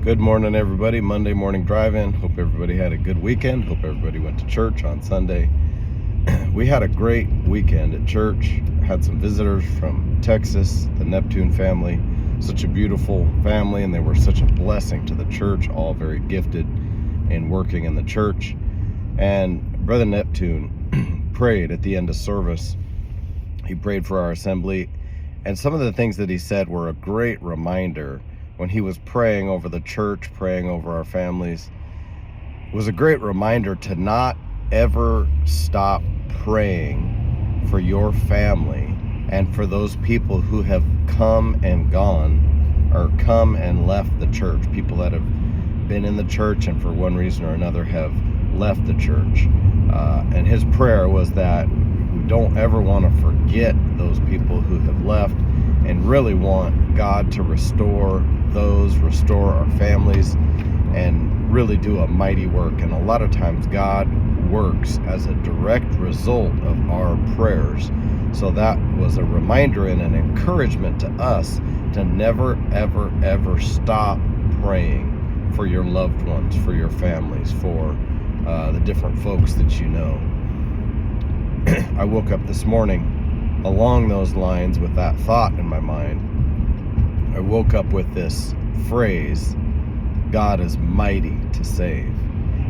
Good morning, everybody. Monday morning drive-in. Hope everybody had a good weekend. Hope everybody went to church on Sunday. We had a great weekend at church. Had some visitors from Texas, the Neptune family. Such a beautiful family, and they were such a blessing to the church, all very gifted in working in the church. And Brother Neptune prayed at the end of service. He prayed for our assembly, and some of the things that he said were a great reminder when he was praying over the church, praying over our families. It was a great reminder to not ever stop praying for your family and for those people who have come and gone, or come and left the church, people that have been in the church and for one reason or another have left the church. And his prayer was that we don't ever want to forget those people who have left, and really want God to restore our families, and really do a mighty work. And a lot of times God works as a direct result of our prayers. So that was a reminder and an encouragement to us to never, ever, ever stop praying for your loved ones, for your families, for the different folks that you know. I woke up this morning along those lines with that thought in my mind. I woke up with this phrase, God is mighty to save.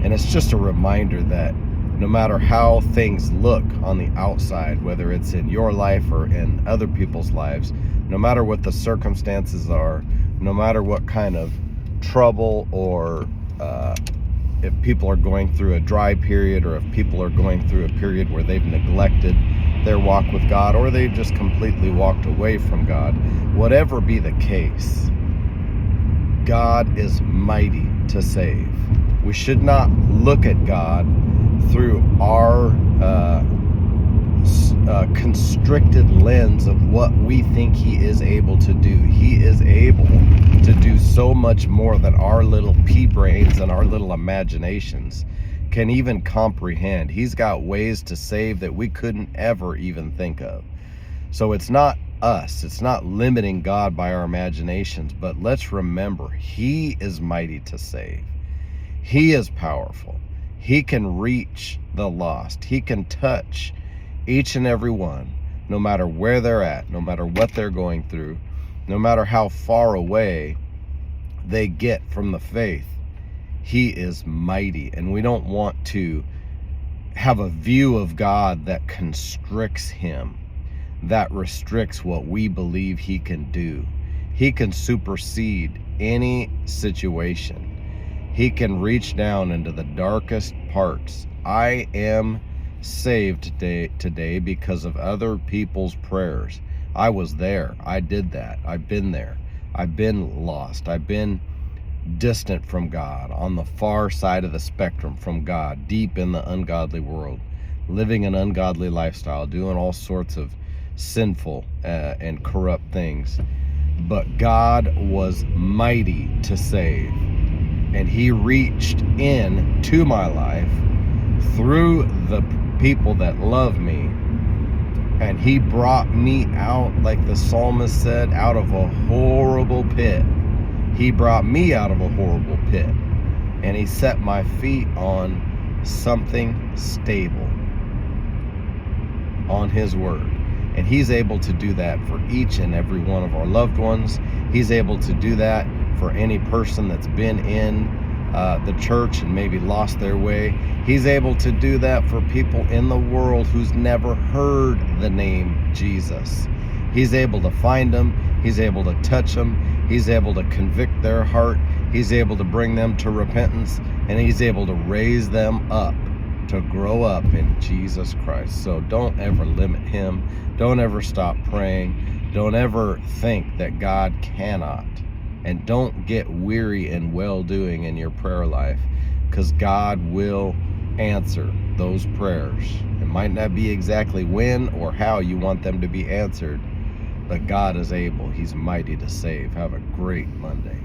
And it's just a reminder that no matter how things look on the outside, whether it's in your life or in other people's lives, no matter what the circumstances are, no matter what kind of trouble, or if people are going through a dry period, or if people are going through a period where they've neglected their walk with God, or they just completely walked away from God, whatever be the case, God is mighty to save. We should not look at God through our constricted lens of what we think he is able to do. He is able to do so much more than our little pea brains and our little imaginations can even comprehend. He's got ways to save that we couldn't ever even think of. So it's not us, it's not limiting God by our imaginations, but let's remember, he is mighty to save. He is powerful. He can reach the lost. He can touch each and every one, no matter where they're at, no matter what they're going through, no matter how far away they get from the faith. He is mighty, and we don't want to have a view of God that constricts him, that restricts what we believe he can do. He can supersede any situation. He can reach down into the darkest parts. I am saved today because of other people's prayers. I was there. I did that. I've been there. I've been lost. I've been distant from God, on the far side of the spectrum from God, deep in the ungodly world, living an ungodly lifestyle, doing all sorts of sinful and corrupt things. But God was mighty to save, and he reached in to my life through the people that love me, and he brought me out, like the psalmist said, out of a horrible pit. He brought me out of a horrible pit, and he set my feet on something stable, on his word. And he's able to do that for each and every one of our loved ones. He's able to do that for any person that's been in the church and maybe lost their way. He's able to do that for people in the world who's never heard the name Jesus. He's able to find them. He's able to touch them. He's able to convict their heart. He's able to bring them to repentance, and he's able to raise them up to grow up in Jesus Christ. So don't ever limit him. Don't ever stop praying. Don't ever think that God cannot. And don't get weary in well-doing in your prayer life, because God will answer those prayers. It might not be exactly when or how you want them to be answered, but God is able. He's mighty to save. Have a great Monday.